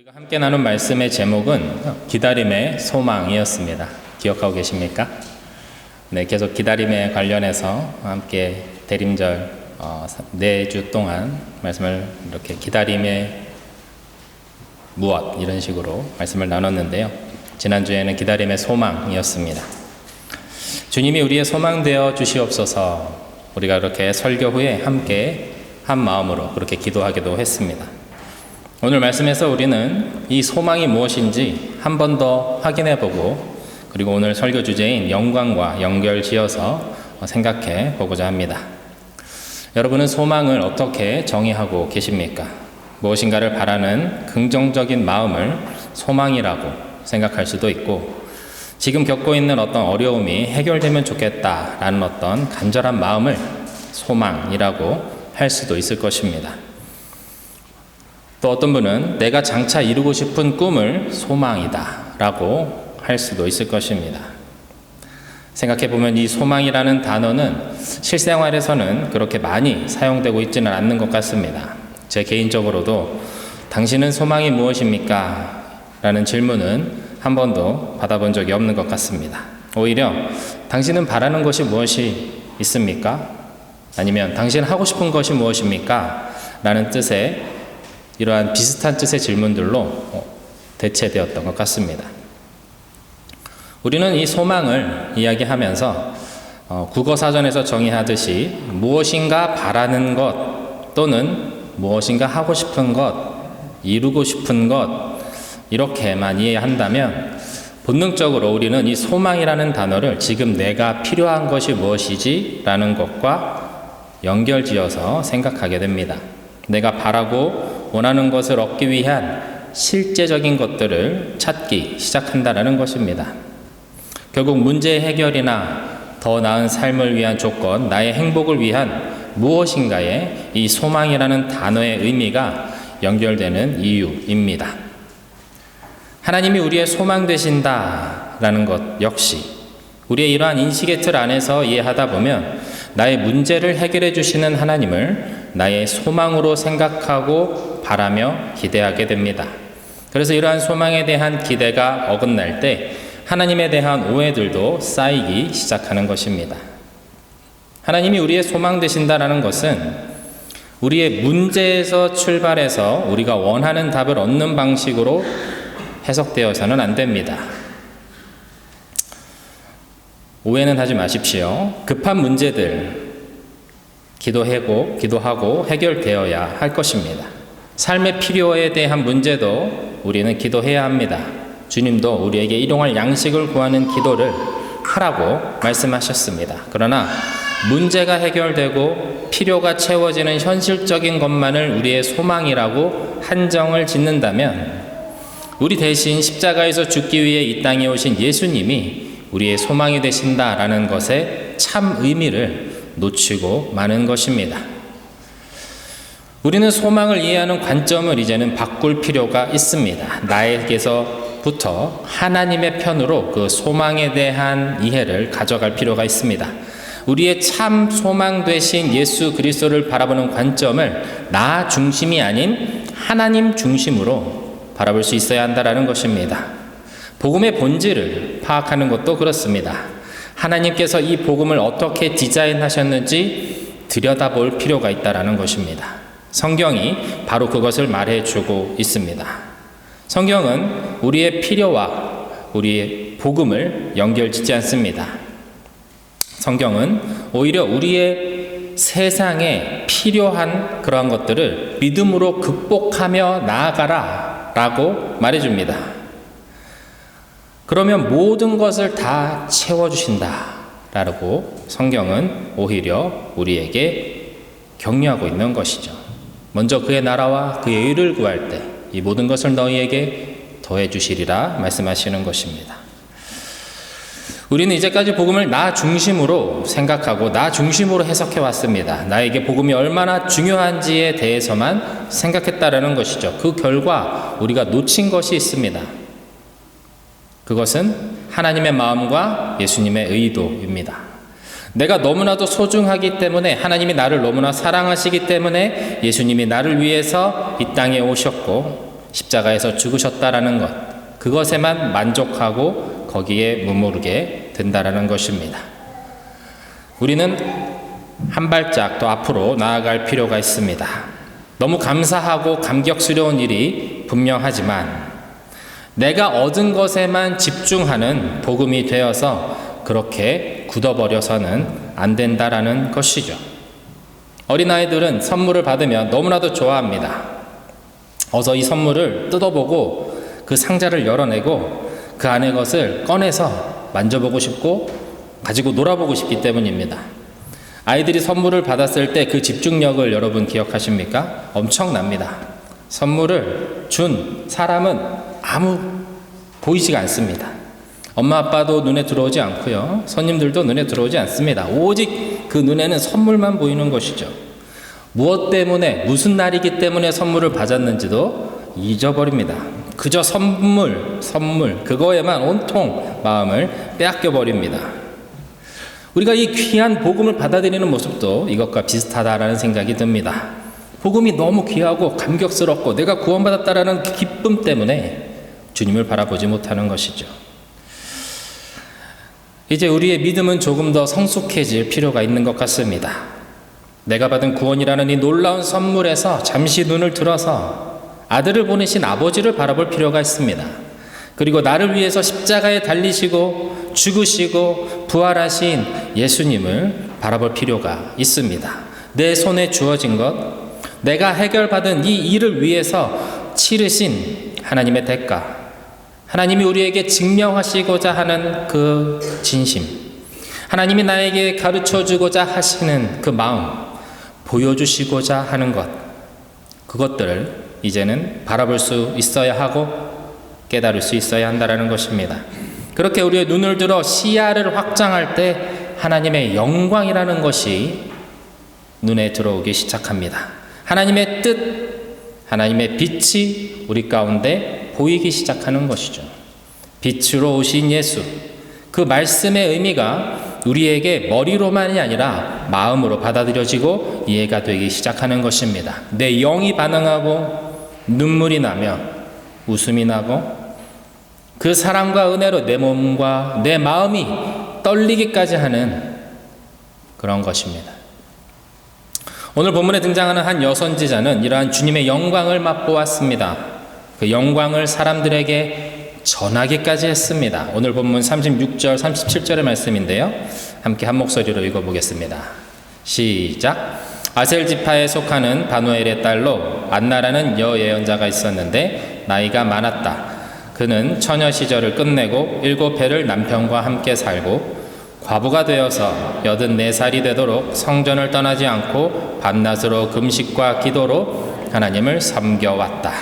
우리가 함께 나눈 말씀의 제목은 기다림의 소망이었습니다. 기억하고 계십니까? 네, 계속 기다림에 관련해서 함께 대림절 4주 동안 말씀을 이렇게 기다림의 무엇 이런 식으로 말씀을 나눴는데요. 지난주에는 기다림의 소망이었습니다. 주님이 우리의 소망 되어 주시옵소서. 우리가 그렇게 설교 후에 함께 한 마음으로 그렇게 기도하기도 했습니다. 오늘 말씀에서 우리는 이 소망이 무엇인지 한 번 더 확인해 보고, 그리고 오늘 설교 주제인 영광과 연결 지어서 생각해 보고자 합니다. 여러분은 소망을 어떻게 정의하고 계십니까? 무엇인가를 바라는 긍정적인 마음을 소망이라고 생각할 수도 있고, 지금 겪고 있는 어떤 어려움이 해결되면 좋겠다라는 어떤 간절한 마음을 소망이라고 할 수도 있을 것입니다. 또 어떤 분은 내가 장차 이루고 싶은 꿈을 소망이다 라고 할 수도 있을 것입니다. 생각해보면 이 소망이라는 단어는 실생활에서는 그렇게 많이 사용되고 있지는 않는 것 같습니다. 제 개인적으로도 당신은 소망이 무엇입니까? 라는 질문은 한 번도 받아본 적이 없는 것 같습니다. 오히려 당신은 바라는 것이 무엇이 있습니까? 아니면 당신 하고 싶은 것이 무엇입니까? 라는 뜻의 이러한 비슷한 뜻의 질문들로 대체되었던 것 같습니다. 우리는 이 소망을 이야기하면서 국어사전에서 정의하듯이 무엇인가 바라는 것 또는 무엇인가 하고 싶은 것, 이루고 싶은 것 이렇게만 이해한다면 본능적으로 우리는 이 소망이라는 단어를 지금 내가 필요한 것이 무엇이지? 라는 것과 연결지어서 생각하게 됩니다. 내가 바라고 원하는 것을 얻기 위한 실제적인 것들을 찾기 시작한다는 것입니다. 결국 문제 해결이나 더 나은 삶을 위한 조건, 나의 행복을 위한 무엇인가에 이 소망이라는 단어의 의미가 연결되는 이유입니다. 하나님이 우리의 소망 되신다라는 것 역시 우리의 이러한 인식의 틀 안에서 이해하다 보면 나의 문제를 해결해 주시는 하나님을 나의 소망으로 생각하고 바라며 기대하게 됩니다. 그래서 이러한 소망에 대한 기대가 어긋날 때 하나님에 대한 오해들도 쌓이기 시작하는 것입니다. 하나님이 우리의 소망 되신다라는 것은 우리의 문제에서 출발해서 우리가 원하는 답을 얻는 방식으로 해석되어서는 안 됩니다. 오해는 하지 마십시오. 급한 문제들 기도하고 해결되어야 할 것입니다. 삶의 필요에 대한 문제도 우리는 기도해야 합니다. 주님도 우리에게 일용할 양식을 구하는 기도를 하라고 말씀하셨습니다. 그러나 문제가 해결되고 필요가 채워지는 현실적인 것만을 우리의 소망이라고 한정을 짓는다면 우리 대신 십자가에서 죽기 위해 이 땅에 오신 예수님이 우리의 소망이 되신다라는 것의 참 의미를 놓치고 마는 것입니다. 우리는 소망을 이해하는 관점을 이제는 바꿀 필요가 있습니다. 나에게서부터 하나님의 편으로 그 소망에 대한 이해를 가져갈 필요가 있습니다. 우리의 참 소망 되신 예수 그리스도를 바라보는 관점을 나 중심이 아닌 하나님 중심으로 바라볼 수 있어야 한다는 것입니다. 복음의 본질을 파악하는 것도 그렇습니다. 하나님께서 이 복음을 어떻게 디자인하셨는지 들여다볼 필요가 있다는 것입니다. 성경이 바로 그것을 말해주고 있습니다. 성경은 우리의 필요와 우리의 복음을 연결짓지 않습니다. 성경은 오히려 우리의 세상에 필요한 그러한 것들을 믿음으로 극복하며 나아가라 라고 말해줍니다. 그러면 모든 것을 다 채워주신다라고 성경은 오히려 우리에게 격려하고 있는 것이죠. 먼저 그의 나라와 그의 의를 구할 때 이 모든 것을 너희에게 더해 주시리라 말씀하시는 것입니다. 우리는 이제까지 복음을 나 중심으로 생각하고 나 중심으로 해석해 왔습니다. 나에게 복음이 얼마나 중요한지에 대해서만 생각했다라는 것이죠. 그 결과 우리가 놓친 것이 있습니다. 그것은 하나님의 마음과 예수님의 의도입니다. 내가 너무나도 소중하기 때문에, 하나님이 나를 너무나 사랑하시기 때문에 예수님이 나를 위해서 이 땅에 오셨고 십자가에서 죽으셨다라는 것, 그것에만 만족하고 거기에 머무르게 된다라는 것입니다. 우리는 한 발짝 더 앞으로 나아갈 필요가 있습니다. 너무 감사하고 감격스러운 일이 분명하지만 내가 얻은 것에만 집중하는 복음이 되어서 그렇게 굳어버려서는 안 된다라는 것이죠. 어린아이들은 선물을 받으면 너무나도 좋아합니다. 어서 이 선물을 뜯어보고 그 상자를 열어내고 그 안의 것을 꺼내서 만져보고 싶고 가지고 놀아보고 싶기 때문입니다. 아이들이 선물을 받았을 때 그 집중력을 여러분 기억하십니까? 엄청납니다. 선물을 준 사람은 아무 보이지가 않습니다. 엄마 아빠도 눈에 들어오지 않고요. 손님들도 눈에 들어오지 않습니다. 오직 그 눈에는 선물만 보이는 것이죠. 무엇 때문에, 무슨 날이기 때문에 선물을 받았는지도 잊어버립니다. 그저 선물, 그거에만 온통 마음을 빼앗겨 버립니다. 우리가 이 귀한 복음을 받아들이는 모습도 이것과 비슷하다라는 생각이 듭니다. 복음이 너무 귀하고 감격스럽고 내가 구원받았다라는 기쁨 때문에 주님을 바라보지 못하는 것이죠. 이제 우리의 믿음은 조금 더 성숙해질 필요가 있는 것 같습니다. 내가 받은 구원이라는 이 놀라운 선물에서 잠시 눈을 들어서 아들을 보내신 아버지를 바라볼 필요가 있습니다. 그리고 나를 위해서 십자가에 달리시고 죽으시고 부활하신 예수님을 바라볼 필요가 있습니다. 내 손에 주어진 것, 내가 해결받은 이 일을 위해서 치르신 하나님의 대가, 하나님이 우리에게 증명하시고자 하는 그 진심, 하나님이 나에게 가르쳐주고자 하시는 그 마음, 보여주시고자 하는 것, 그것들을 이제는 바라볼 수 있어야 하고 깨달을 수 있어야 한다는 것입니다. 그렇게 우리의 눈을 들어 시야를 확장할 때 하나님의 영광이라는 것이 눈에 들어오기 시작합니다. 하나님의 뜻, 하나님의 빛이 우리 가운데 보이기 시작하는 것이죠. 빛으로 오신 예수, 그 말씀의 의미가 우리에게 머리로만이 아니라 마음으로 받아들여지고 이해가 되기 시작하는 것입니다. 내 영이 반응하고 눈물이 나며 웃음이 나고 그 사랑과 은혜로 내 몸과 내 마음이 떨리기까지 하는 그런 것입니다. 오늘 본문에 등장하는 한 여선지자는 이러한 주님의 영광을 맛보았습니다. 그 영광을 사람들에게 전하기까지 했습니다. 오늘 본문 36절, 37절의 말씀인데요. 함께 한 목소리로 읽어보겠습니다. 시작. 아셀 지파에 속하는 바누엘의 딸로 안나라는 여예언자가 있었는데 나이가 많았다. 그는 처녀 시절을 끝내고 7해를 남편과 함께 살고 과부가 되어서 84살이 되도록 성전을 떠나지 않고 밤낮으로 금식과 기도로 하나님을 섬겨왔다.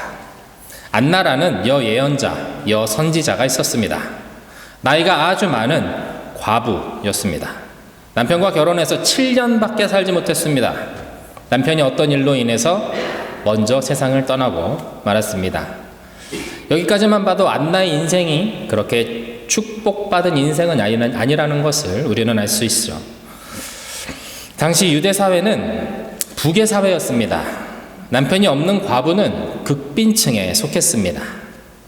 안나라는 여예언자, 여선지자가 있었습니다. 나이가 아주 많은 과부였습니다. 남편과 결혼해서 7년밖에 살지 못했습니다. 남편이 어떤 일로 인해서 먼저 세상을 떠나고 말았습니다. 여기까지만 봐도 안나의 인생이 그렇게 축복받은 인생은 아니라는 것을 우리는 알 수 있죠. 당시 유대 사회는 부계 사회였습니다. 남편이 없는 과부는 극빈층에 속했습니다.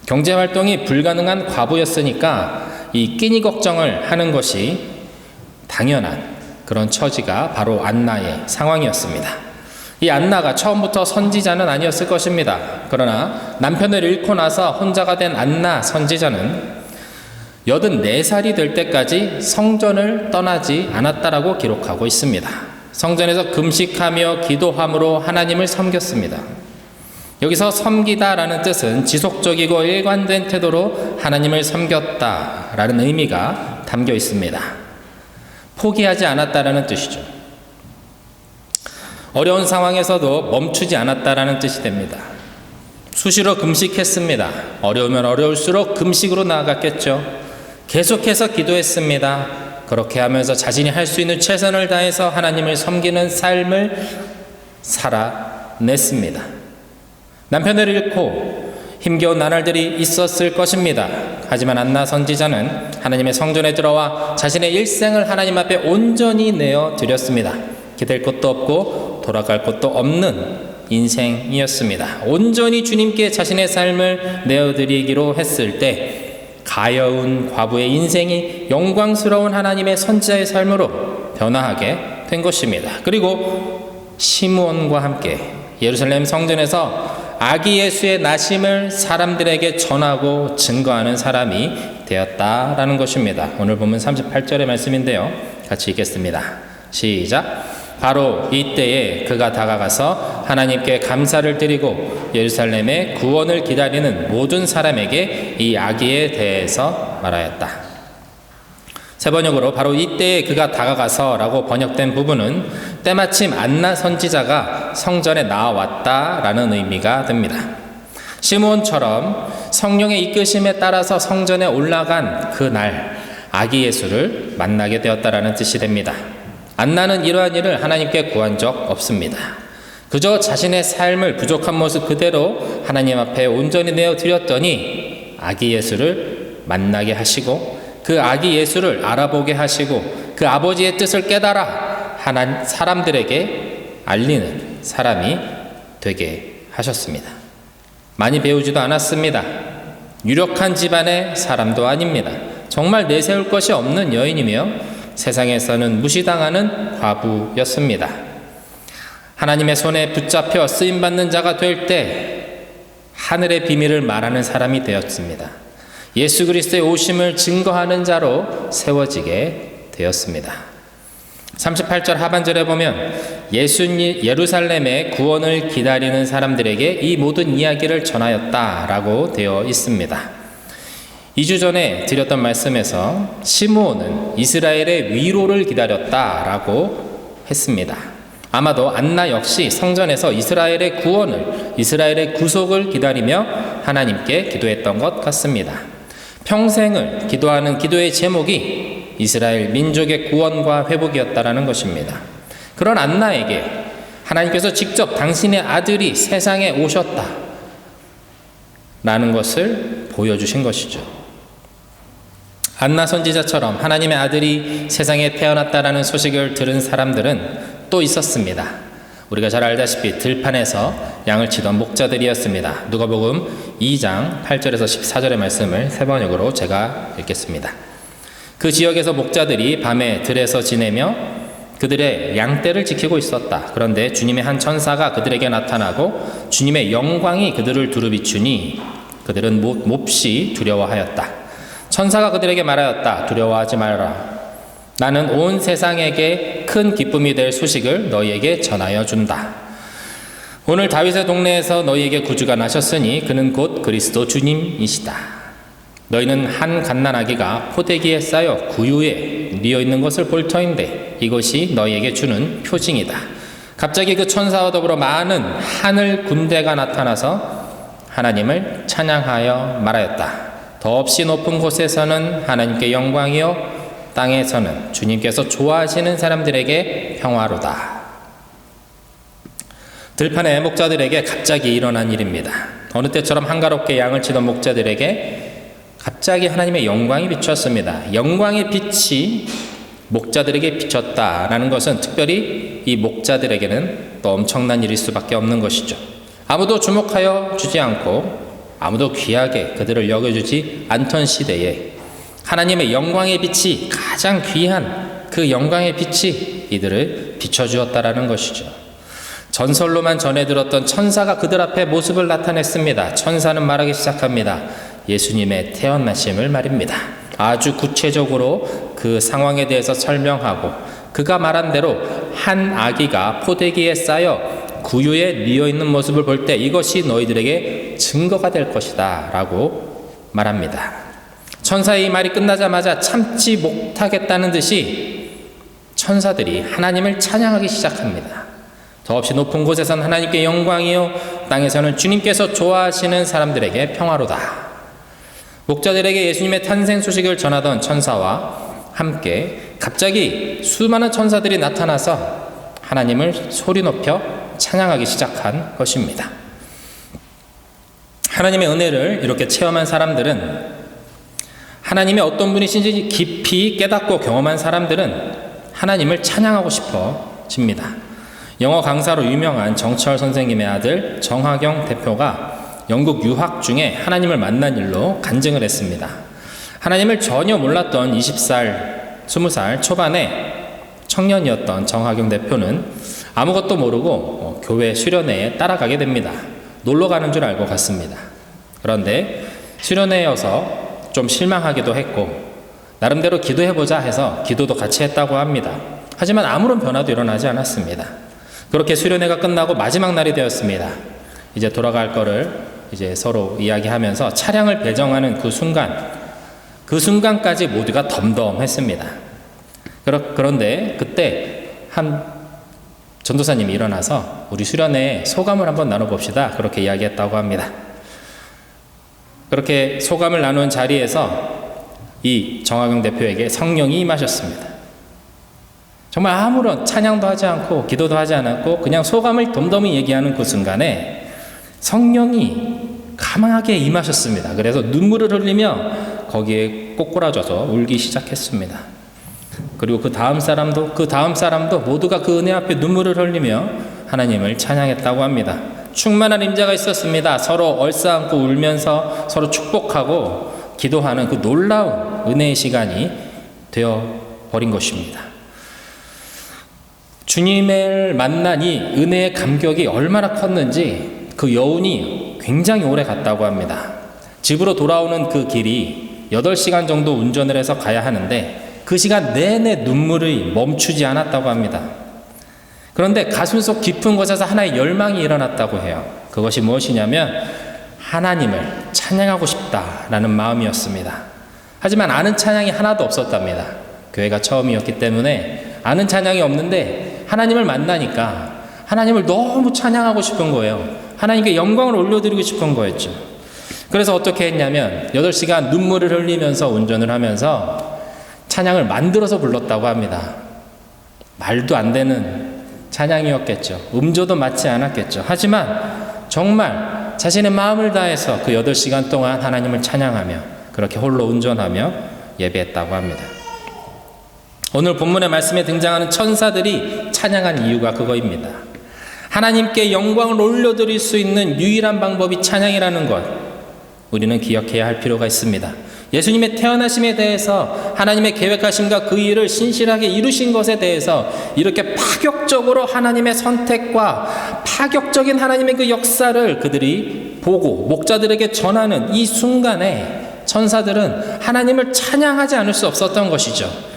경제활동이 불가능한 과부였으니까 이 끼니 걱정을 하는 것이 당연한 그런 처지가 바로 안나의 상황이었습니다. 이 안나가 처음부터 선지자는 아니었을 것입니다. 그러나 남편을 잃고 나서 혼자가 된 안나 선지자는 84살이 될 때까지 성전을 떠나지 않았다라고 기록하고 있습니다. 성전에서 금식하며 기도함으로 하나님을 섬겼습니다. 여기서 섬기다라는 뜻은 지속적이고 일관된 태도로 하나님을 섬겼다라는 의미가 담겨 있습니다. 포기하지 않았다라는 뜻이죠. 어려운 상황에서도 멈추지 않았다라는 뜻이 됩니다. 수시로 금식했습니다. 어려우면 어려울수록 금식으로 나아갔겠죠. 계속해서 기도했습니다. 그렇게 하면서 자신이 할 수 있는 최선을 다해서 하나님을 섬기는 삶을 살아냈습니다. 남편을 잃고 힘겨운 나날들이 있었을 것입니다. 하지만 안나 선지자는 하나님의 성전에 들어와 자신의 일생을 하나님 앞에 온전히 내어 드렸습니다. 기댈 곳도 없고 돌아갈 곳도 없는 인생이었습니다. 온전히 주님께 자신의 삶을 내어드리기로 했을 때 가여운 과부의 인생이 영광스러운 하나님의 선지자의 삶으로 변화하게 된 것입니다. 그리고 시므온과 함께 예루살렘 성전에서 아기 예수의 나심을 사람들에게 전하고 증거하는 사람이 되었다라는 것입니다. 오늘 본문 38절의 말씀인데요. 같이 읽겠습니다. 시작. 바로 이때에 그가 다가가서 하나님께 감사를 드리고 예루살렘의 구원을 기다리는 모든 사람에게 이 아기에 대해서 말하였다. 세 번역으로 바로 이때에 그가 다가가서 라고 번역된 부분은 때마침 안나 선지자가 성전에 나왔다라는 의미가 됩니다. 시므온처럼 성령의 이끄심에 따라서 성전에 올라간 그날 아기 예수를 만나게 되었다라는 뜻이 됩니다. 안나는 이러한 일을 하나님께 구한 적 없습니다. 그저 자신의 삶을 부족한 모습 그대로 하나님 앞에 온전히 내어 드렸더니 아기 예수를 만나게 하시고 그 아기 예수를 알아보게 하시고 그 아버지의 뜻을 깨달아 사람들에게 알리는 사람이 되게 하셨습니다. 많이 배우지도 않았습니다. 유력한 집안의 사람도 아닙니다. 정말 내세울 것이 없는 여인이며 세상에서는 무시당하는 과부였습니다. 하나님의 손에 붙잡혀 쓰임받는 자가 될 때 하늘의 비밀을 말하는 사람이 되었습니다. 예수 그리스도의 오심을 증거하는 자로 세워지게 되었습니다. 38절 하반절에 보면 예루살렘의 구원을 기다리는 사람들에게 이 모든 이야기를 전하였다라고 되어 있습니다. 2주 전에 드렸던 말씀에서 시므온은 이스라엘의 위로를 기다렸다라고 했습니다. 아마도 안나 역시 성전에서 이스라엘의 구원을, 이스라엘의 구속을 기다리며 하나님께 기도했던 것 같습니다. 평생을 기도하는 기도의 제목이 이스라엘 민족의 구원과 회복이었다라는 것입니다. 그런 안나에게 하나님께서 직접 당신의 아들이 세상에 오셨다라는 것을 보여주신 것이죠. 안나 선지자처럼 하나님의 아들이 세상에 태어났다라는 소식을 들은 사람들은 또 있었습니다. 우리가 잘 알다시피 들판에서 양을 치던 목자들이었습니다. 누가복음 2장 8절에서 14절의 말씀을 세 번역으로 제가 읽겠습니다. 그 지역에서 목자들이 밤에 들에서 지내며 그들의 양떼를 지키고 있었다. 그런데 주님의 한 천사가 그들에게 나타나고 주님의 영광이 그들을 두루비추니 그들은 몹시 두려워하였다. 천사가 그들에게 말하였다. 두려워하지 말아라. 나는 온 세상에게 큰 기쁨이 될 소식을 너희에게 전하여 준다. 오늘 다윗의 동네에서 너희에게 구주가 나셨으니 그는 곧 그리스도 주님이시다. 너희는 한 갓난아기가 포대기에 쌓여 구유에 뉘어 있는 것을 볼 터인데 이것이 너희에게 주는 표징이다. 갑자기 그 천사와 더불어 많은 하늘 군대가 나타나서 하나님을 찬양하여 말하였다. 더없이 높은 곳에서는 하나님께 영광이요 땅에서는 주님께서 좋아하시는 사람들에게 평화로다. 들판의 목자들에게 갑자기 일어난 일입니다. 어느 때처럼 한가롭게 양을 치던 목자들에게 갑자기 하나님의 영광이 비쳤습니다. 영광의 빛이 목자들에게 비쳤다라는 것은 특별히 이 목자들에게는 또 엄청난 일일 수밖에 없는 것이죠. 아무도 주목하여 주지 않고 아무도 귀하게 그들을 여겨주지 않던 시대에 하나님의 영광의 빛이 가장 귀한 그 영광의 빛이 이들을 비춰주었다라는 것이죠. 전설로만 전해 들었던 천사가 그들 앞에 모습을 나타냈습니다. 천사는 말하기 시작합니다. 예수님의 태어나심을 말입니다. 아주 구체적으로 그 상황에 대해서 설명하고 그가 말한 대로 한 아기가 포대기에 쌓여 구유에 뉘어 있는 모습을 볼 때 이것이 너희들에게 증거가 될 것이다 라고 말합니다. 천사의 이 말이 끝나자마자 참지 못하겠다는 듯이 천사들이 하나님을 찬양하기 시작합니다. 더없이 높은 곳에선 하나님께 영광이요 땅에서는 주님께서 좋아하시는 사람들에게 평화로다. 목자들에게 예수님의 탄생 소식을 전하던 천사와 함께 갑자기 수많은 천사들이 나타나서 하나님을 소리 높여 찬양하기 시작한 것입니다. 하나님의 은혜를 이렇게 체험한 사람들은 하나님의 어떤 분이신지 깊이 깨닫고 경험한 사람들은 하나님을 찬양하고 싶어집니다. 영어 강사로 유명한 정철 선생님의 아들 정하경 대표가 영국 유학 중에 하나님을 만난 일로 간증을 했습니다. 하나님을 전혀 몰랐던 20살 초반에 청년이었던 정하경 대표는 아무것도 모르고 교회 수련회에 따라가게 됩니다. 놀러 가는 줄 알고 갔습니다. 그런데 수련회여서 좀 실망하기도 했고 나름대로 기도해보자 해서 기도도 같이 했다고 합니다. 하지만 아무런 변화도 일어나지 않았습니다. 그렇게 수련회가 끝나고 마지막 날이 되었습니다. 이제 돌아갈 거를 이제 서로 이야기하면서 차량을 배정하는 그 순간까지 모두가 덤덤했습니다. 그런데 그때 한 전도사님이 일어나서 우리 수련회에 소감을 한번 나눠봅시다. 그렇게 이야기했다고 합니다. 그렇게 소감을 나눈 자리에서 이 정하경 대표에게 성령이 임하셨습니다. 정말 아무런 찬양도 하지 않고 기도도 하지 않았고 그냥 소감을 덤덤히 얘기하는 그 순간에 성령이 강하게 임하셨습니다. 그래서 눈물을 흘리며 거기에 꼬꾸라져서 울기 시작했습니다. 그리고 그 다음 사람도 모두가 그 은혜 앞에 눈물을 흘리며 하나님을 찬양했다고 합니다. 충만한 임재가 있었습니다. 서로 얼싸안고 울면서 서로 축복하고 기도하는 그 놀라운 은혜의 시간이 되어버린 것입니다. 주님을 만난 이 은혜의 감격이 얼마나 컸는지 그 여운이 굉장히 오래 갔다고 합니다. 집으로 돌아오는 그 길이 8시간 정도 운전을 해서 가야 하는데 그 시간 내내 눈물이 멈추지 않았다고 합니다. 그런데 가슴속 깊은 곳에서 하나의 열망이 일어났다고 해요. 그것이 무엇이냐면 하나님을 찬양하고 싶다라는 마음이었습니다. 하지만 아는 찬양이 하나도 없었답니다. 교회가 처음이었기 때문에 아는 찬양이 없는데 하나님을 만나니까 하나님을 너무 찬양하고 싶은 거예요. 하나님께 영광을 올려드리고 싶은 거였죠. 그래서 어떻게 했냐면 8시간 눈물을 흘리면서 운전을 하면서 찬양을 만들어서 불렀다고 합니다. 말도 안 되는 찬양이었겠죠. 음조도 맞지 않았겠죠. 하지만 정말 자신의 마음을 다해서 그 8시간 동안 하나님을 찬양하며 그렇게 홀로 운전하며 예배했다고 합니다. 오늘 본문의 말씀에 등장하는 천사들이 찬양한 이유가 그거입니다. 하나님께 영광을 올려드릴 수 있는 유일한 방법이 찬양이라는 것, 우리는 기억해야 할 필요가 있습니다. 예수님의 태어나심에 대해서 하나님의 계획하심과 그 일을 신실하게 이루신 것에 대해서 이렇게 파격적으로 하나님의 선택과 파격적인 하나님의 그 역사를 그들이 보고 목자들에게 전하는 이 순간에 천사들은 하나님을 찬양하지 않을 수 없었던 것이죠.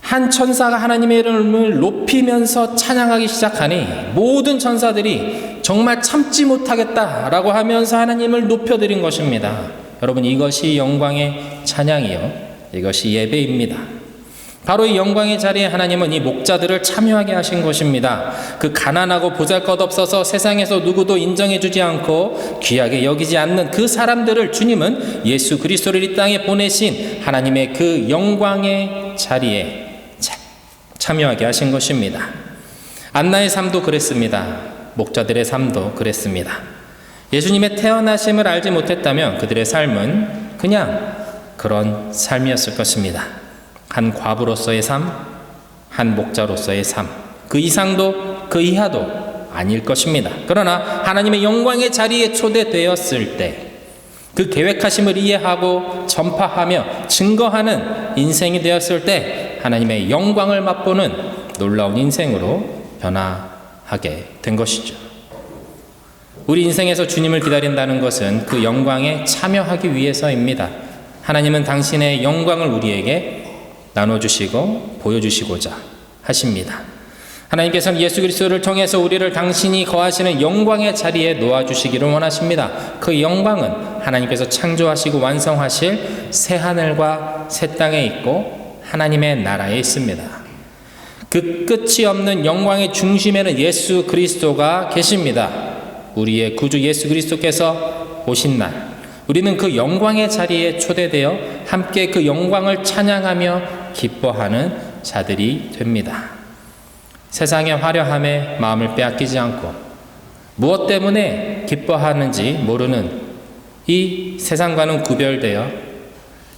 한 천사가 하나님의 이름을 높이면서 찬양하기 시작하니 모든 천사들이 정말 참지 못하겠다라고 하면서 하나님을 높여드린 것입니다. 여러분, 이것이 영광의 찬양이요, 이것이 예배입니다. 바로 이 영광의 자리에 하나님은 이 목자들을 참여하게 하신 것입니다. 그 가난하고 보잘것없어서 세상에서 누구도 인정해주지 않고 귀하게 여기지 않는 그 사람들을 주님은 예수 그리스도를 이 땅에 보내신 하나님의 그 영광의 자리에 참여하게 하신 것입니다. 안나의 삶도 그랬습니다. 목자들의 삶도 그랬습니다. 예수님의 태어나심을 알지 못했다면 그들의 삶은 그냥 그런 삶이었을 것입니다. 한 과부로서의 삶, 한 목자로서의 삶, 그 이상도 그 이하도 아닐 것입니다. 그러나 하나님의 영광의 자리에 초대되었을 때 그 계획하심을 이해하고 전파하며 증거하는 인생이 되었을 때 하나님의 영광을 맛보는 놀라운 인생으로 변화하게 된 것이죠. 우리 인생에서 주님을 기다린다는 것은 그 영광에 참여하기 위해서입니다. 하나님은 당신의 영광을 우리에게 나눠주시고 보여주시고자 하십니다. 하나님께서는 예수 그리스도를 통해서 우리를 당신이 거하시는 영광의 자리에 놓아주시기를 원하십니다. 그 영광은 하나님께서 창조하시고 완성하실 새 하늘과 새 땅에 있고 하나님의 나라에 있습니다. 그 끝이 없는 영광의 중심에는 예수 그리스도가 계십니다. 우리의 구주 예수 그리스도께서 오신 날 우리는 그 영광의 자리에 초대되어 함께 그 영광을 찬양하며 기뻐하는 자들이 됩니다. 세상의 화려함에 마음을 빼앗기지 않고 무엇 때문에 기뻐하는지 모르는 이 세상과는 구별되어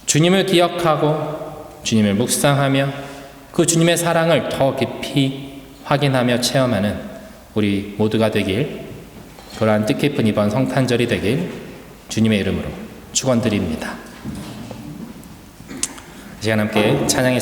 주님을 기억하고 주님을 묵상하며 그 주님의 사랑을 더 깊이 확인하며 체험하는 우리 모두가 되길, 그러한 뜻깊은 이번 성탄절이 되길 주님의 이름으로 축원드립니다. 이 시간 함께 찬양했습니다.